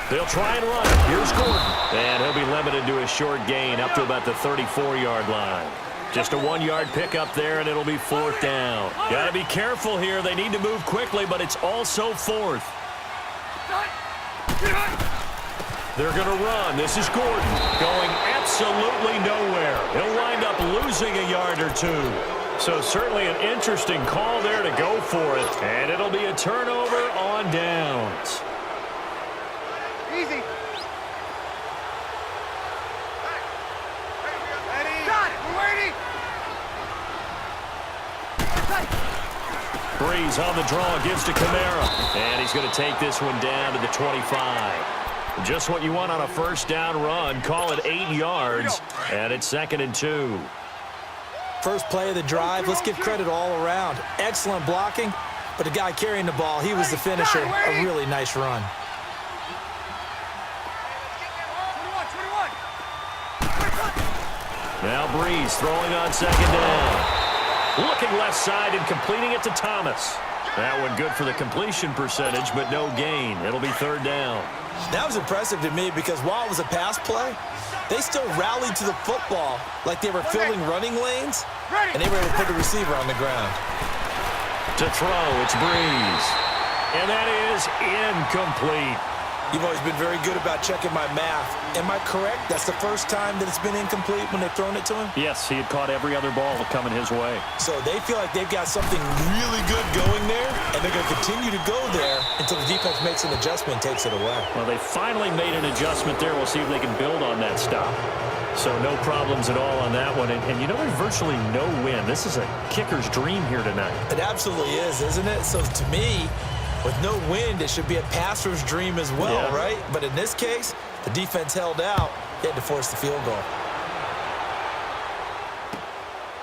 They'll try and run. Here's Gordon. And he'll be limited to a short gain up to about the 34-yard line. Just a 1-yard pickup there, and it'll be 4th down. Got to be careful here. They need to move quickly, but it's also 4th. They're going to run. This is Gordon going absolutely nowhere. He'll wind up losing a yard or two. So certainly an interesting call there to go for it. And it'll be a turnover on downs. Easy. Breeze on the draw, gives to Kamara. And he's going to take this one down to the 25. Just what you want on a first down run. Call it 8 yards. And it's 2nd and 2. First play of the drive. Let's give credit all around. Excellent blocking. But the guy carrying the ball, he was the finisher. A really nice run. Now Breeze throwing on 2nd down. Looking left side and completing it to Thomas. That one good for the completion percentage, but no gain. It'll be 3rd down. That was impressive to me because while it was a pass play, they still rallied to the football like they were filling running lanes, and they were able to put the receiver on the ground. To throw, it's Breeze. And that is incomplete. You've always been very good about checking my math. Am I correct? That's the first time that it's been incomplete when they've thrown it to him? Yes, he had caught every other ball coming his way. So they feel like they've got something really good going there, and they're going to continue to go there until the defense makes an adjustment and takes it away. Well, they finally made an adjustment there. We'll see if they can build on that stop. So no problems at all on that one. And you know, there's virtually no wind. This is a kicker's dream here tonight. It absolutely is, isn't it? So to me, with no wind, it should be a passer's dream as well, right? But in this case, the defense held out. They had to force the field goal.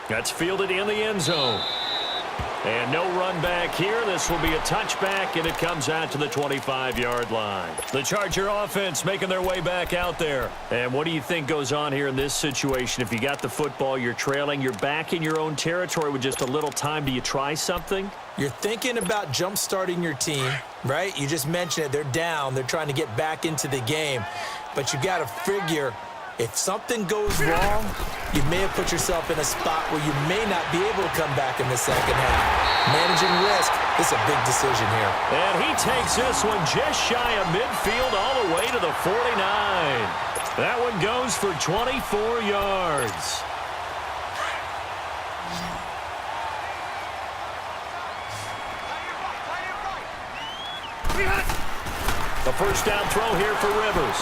That's fielded in the end zone. And no run back here. This will be a touchback, and it comes out to the 25-yard line. The Charger offense making their way back out there. And what do you think goes on here in this situation? If you got the football, you're trailing, you're back in your own territory with just a little time. Do you try something? You're thinking about jump-starting your team, right? You just mentioned it. They're down. They're trying to get back into the game. But you got to figure, if something goes wrong, you may have put yourself in a spot where you may not be able to come back in the second half. Managing risk is a big decision here. And he takes this one just shy of midfield all the way to the 49. That one goes for 24 yards. The first down throw here for Rivers.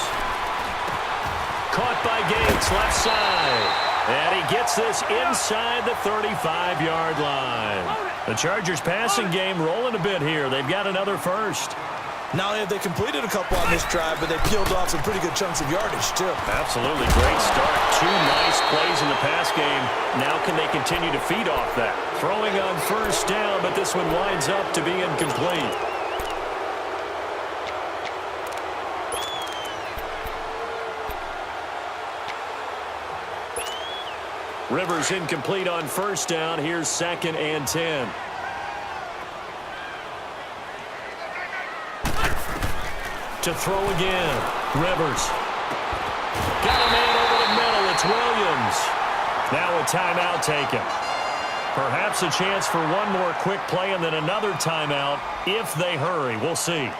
Caught by Gates, left side. And he gets this inside the 35-yard line. The Chargers passing game rolling a bit here. They've got another first. Not only have they completed a couple on this drive, but they peeled off some pretty good chunks of yardage, too. Absolutely. Great start. 2 nice plays in the pass game. Now can they continue to feed off that? Throwing on first down, but this one winds up to be incomplete. Rivers incomplete on first down. Here's 2nd and 10. To throw again. Rivers. Got a man over the middle. It's Williams. Now a timeout taken. Perhaps a chance for one more quick play and then another timeout if they hurry. We'll see.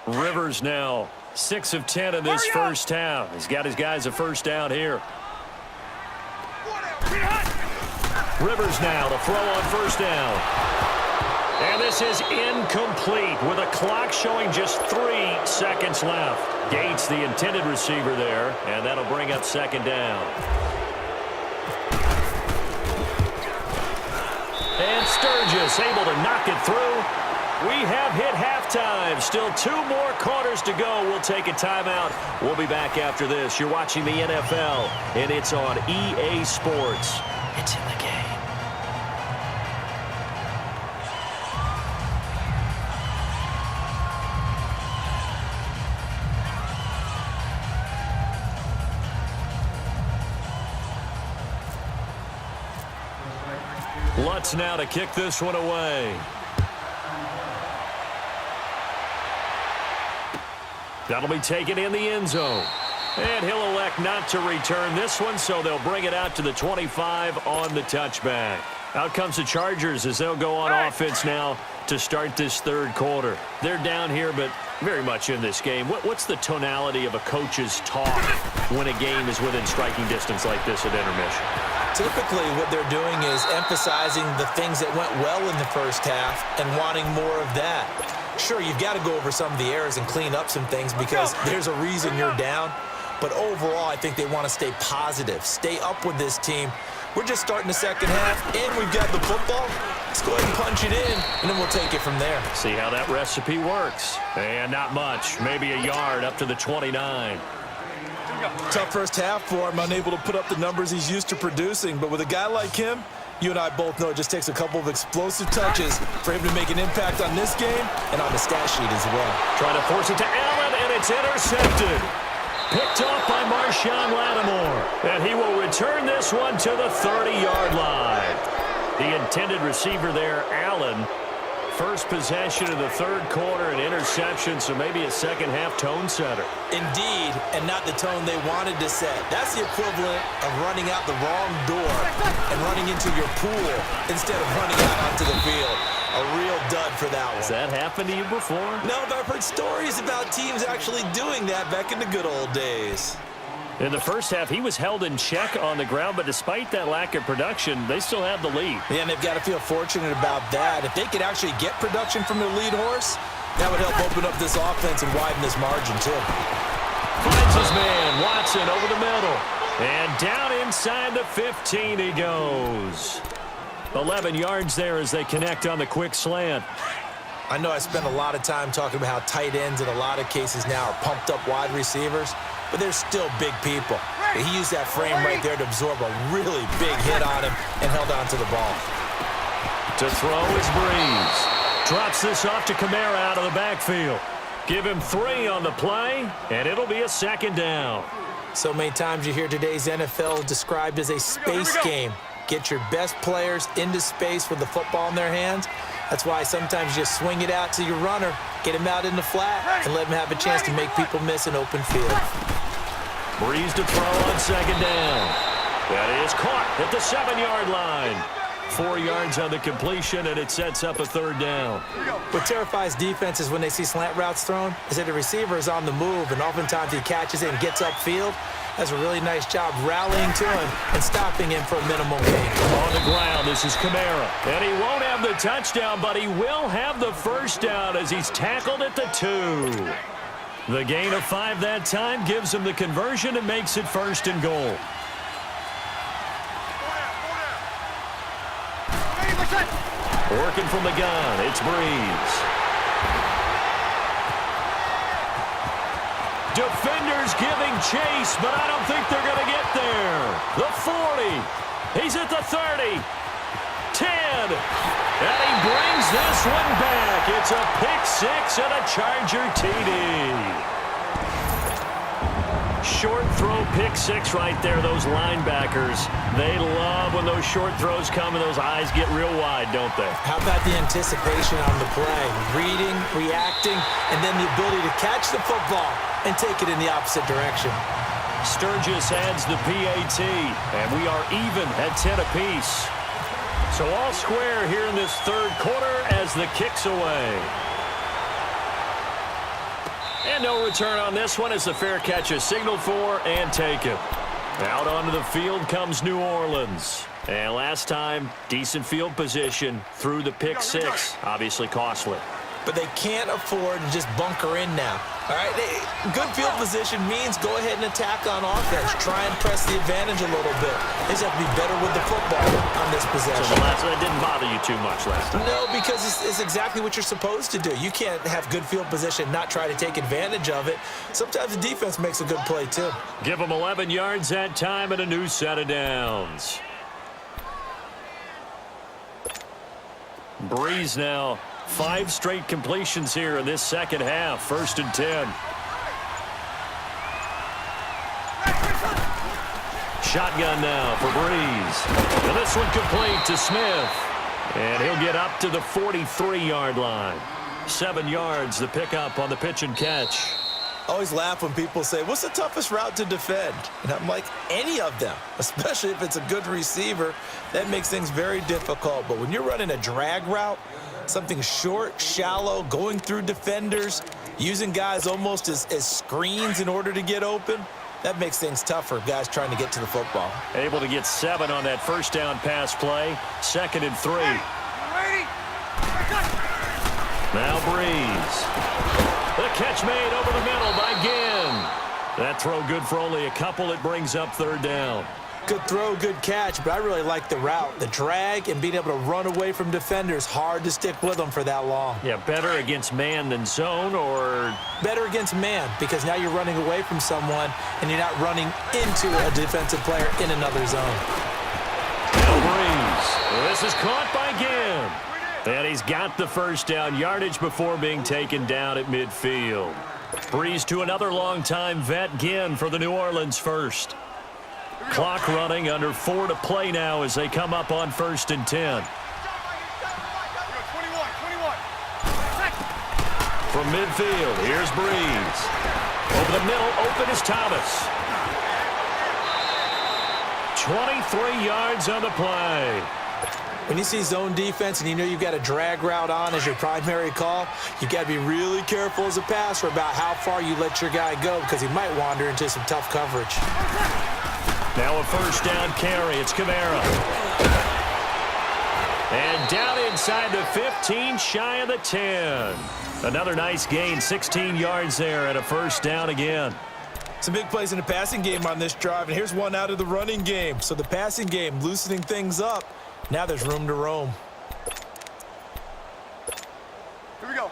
Rivers now 6 of 10 in this first half. He's got his guys a first down here. Rivers now to throw on first down. And this is incomplete with a clock showing just 3 seconds left. Gates, the intended receiver there, and that'll bring up 2nd down. And Sturgis able to knock it through. We have hit halftime. Still 2 more quarters to go. We'll take a timeout. We'll be back after this. You're watching the NFL, and it's on EA Sports. It's in the game. Lutz now to kick this one away. That'll be taken in the end zone. And he'll elect not to return this one, so they'll bring it out to the 25 on the touchback. Out comes the Chargers as they'll go on offense now to start this third quarter. They're down here, but very much in this game. What's the tonality of a coach's talk when a game is within striking distance like this at intermission? Typically, what they're doing is emphasizing the things that went well in the first half and wanting more of that. Sure, you've got to go over some of the errors and clean up some things because there's a reason you're down. But overall, I think they want to stay positive, stay up with this team. We're just starting the second half, and we've got the football. Let's go ahead and punch it in, and then we'll take it from there. See how that recipe works. And not much, maybe a yard up to the 29. Tough first half for him, unable to put up the numbers he's used to producing. But with a guy like him, you and I both know it just takes a couple of explosive touches for him to make an impact on this game and on the stat sheet as well. Trying to force it to Allen, and it's intercepted. Picked off by Marshawn Lattimore. And he will return this one to the 30-yard line. The intended receiver there, Allen. First possession of the third quarter, an interception, so maybe a second-half tone setter. Indeed, and not the tone they wanted to set. That's the equivalent of running out the wrong door and running into your pool instead of running out onto the field. A real dud for that one. Has that happened to you before? No, but I've heard stories about teams actually doing that back in the good old days. In the first half, he was held in check on the ground, but despite that lack of production, they still have the lead. Yeah, and they've got to feel fortunate about that. If they could actually get production from their lead horse, that would help open up this offense and widen this margin, too. Finds his man, Watson, over the middle. And down inside the 15 he goes. 11 yards there as they connect on the quick slant. I know I spent a lot of time talking about how tight ends in a lot of cases now are pumped up wide receivers, but they're still big people. He used that frame right there to absorb a really big hit on him and held on to the ball. To throw is Breeze. Drops this off to Kamara out of the backfield. Give him 3 on the play, and it'll be a second down. So many times you hear today's NFL described as a space game. Get your best players into space with the football in their hands. That's why sometimes you just swing it out to your runner, get him out in the flat, and let him have a chance to make people miss an open field. Breeze to throw on second down. That is caught at the 7-yard line. 4 yards on the completion, and it sets up a third down. What terrifies defenses when they see slant routes thrown is that the receiver is on the move, and oftentimes he catches it and gets upfield. Does a really nice job rallying to him and stopping him for a minimal gain. On the ground, this is Kamara. And he won't have the touchdown, but he will have the first down as he's tackled at the 2. The gain of 5 that time gives him the conversion and makes it first and goal. Working from the gun, it's Breeze. Defenders giving chase, but I don't think they're going to get there. The 40. He's at the 30. 10. And he brings this one back. It's a pick-6 and a Charger TD. Short throw pick-6 right there. Those linebackers, they love when those short throws come and those eyes get real wide, don't they? How about the anticipation on the play? Reading, reacting, and then the ability to catch the football and take it in the opposite direction. Sturgis adds the PAT, and we are even at 10 apiece. So all square here in this third quarter as the kick's away. And no return on this one as the fair catch is signaled for and taken. Out onto the field comes New Orleans. And last time, decent field position through the pick-6, obviously costly. But they can't afford to just bunker in now. All right, good field position means go ahead and attack on offense. Try and press the advantage a little bit. They just have to be better with the football on this possession. So that didn't bother you too much last time? No, because it's exactly what you're supposed to do. You can't have good field position, not try to take advantage of it. Sometimes the defense makes a good play, too. Give them 11 yards that time and a new set of downs. Breeze now, 5 straight completions here in this second half. 1st and 10. Shotgun now for Breeze. And this one complete to Smith. And he'll get up to the 43-yard line. 7 yards, the pickup on the pitch and catch. I always laugh when people say, what's the toughest route to defend? And I'm like, any of them, especially if it's a good receiver. That makes things very difficult. But when you're running a drag route, something short, shallow, going through defenders, using guys almost as screens in order to get open, that makes things tougher, guys trying to get to the football. Able to get 7 on that first down pass play. 2nd and 3. Now Breeze. The catch made over the middle by Ginn. That throw good for only a couple. It brings up 3rd down. Good throw, good catch, but I really like the route. The drag and being able to run away from defenders, hard to stick with them for that long. Yeah, better against man than zone, or? Better against man, because now you're running away from someone and you're not running into a defensive player in another zone. Now Breeze. This is caught by Ginn. And he's got the first down, yardage before being taken down at midfield. Breeze to another long-time vet, Ginn, for the New Orleans first. Clock running, under 4 to play now as they come up on 1st and 10. From midfield, here's Breeze. Over the middle, open is Thomas. 23 yards on the play. When you see zone defense and you know you've got a drag route on as your primary call, you've got to be really careful as a passer about how far you let your guy go, because he might wander into some tough coverage. Now a first down carry. It's Kamara. And down inside the 15, shy of the 10. Another nice gain, 16 yards there, and a first down again. Some big plays in the passing game on this drive, and here's one out of the running game. So the passing game loosening things up. Now there's room to roam. Here we go.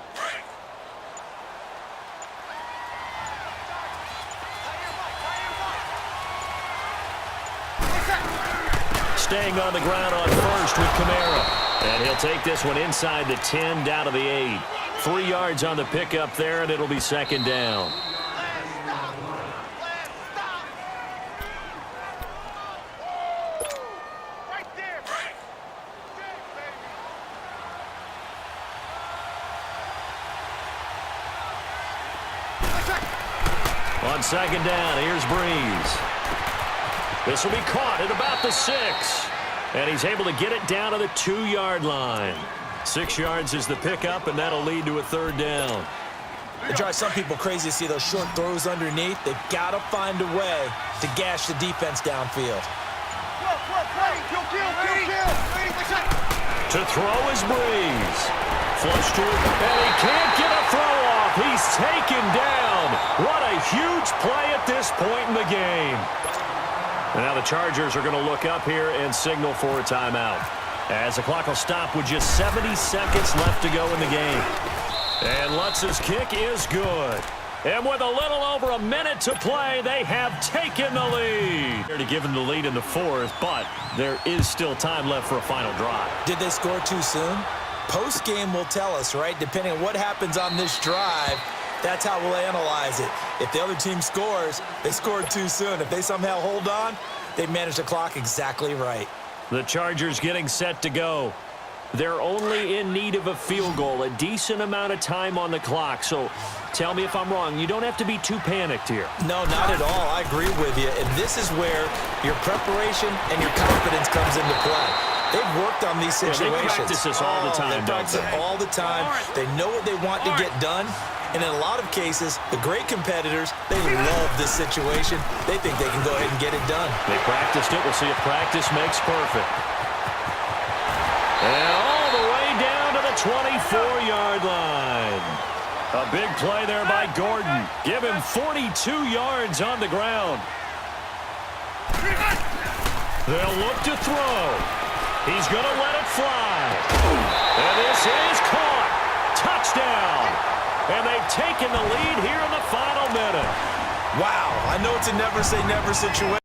Staying on the ground on first with Kamara. And he'll take this one inside the 10, down to the 8. 3 yards on the pickup there, and it'll be 2nd down. On 2nd down, here's Breeze. This will be caught at about the 6. And he's able to get it down to the 2-yard line. 6 yards is the pickup, and that'll lead to a 3rd down. It drives some people crazy to see those short throws underneath. They've got to find a way to gash the defense downfield. To throw is Breeze. Flush to it, and he can't get a throw off. He's taken down. What a huge play at this point in the game. And now the Chargers are going to look up here and signal for a timeout, as the clock will stop with just 70 seconds left to go in the game. And Lutz's kick is good. And with a little over a minute to play, they have taken the lead. To give them the lead in the 4th, but there is still time left for a final drive. Did they score too soon? Post-game will tell us, right? Depending on what happens on this drive, that's how we'll analyze it. If the other team scores, they scored too soon. If they somehow hold on, they manage the clock exactly right. The Chargers getting set to go. They're only in need of a field goal, a decent amount of time on the clock. So tell me if I'm wrong. You don't have to be too panicked here. No, not at all. I agree with you. And this is where your preparation and your confidence comes into play. They've worked on these situations. Yeah, they practice this all the time. They practice it all the time. They know what they want to get done. And in a lot of cases, the great competitors, they love this situation. They think they can go ahead and get it done. They practiced it. We'll see if practice makes perfect. And all the way down to the 24-yard line. A big play there by Gordon. Give him 42 yards on the ground. They'll look to throw. He's going to let it fly. And this is caught. Touchdown. And they've taken the lead here in the final minute. Wow, I know it's a never say never situation.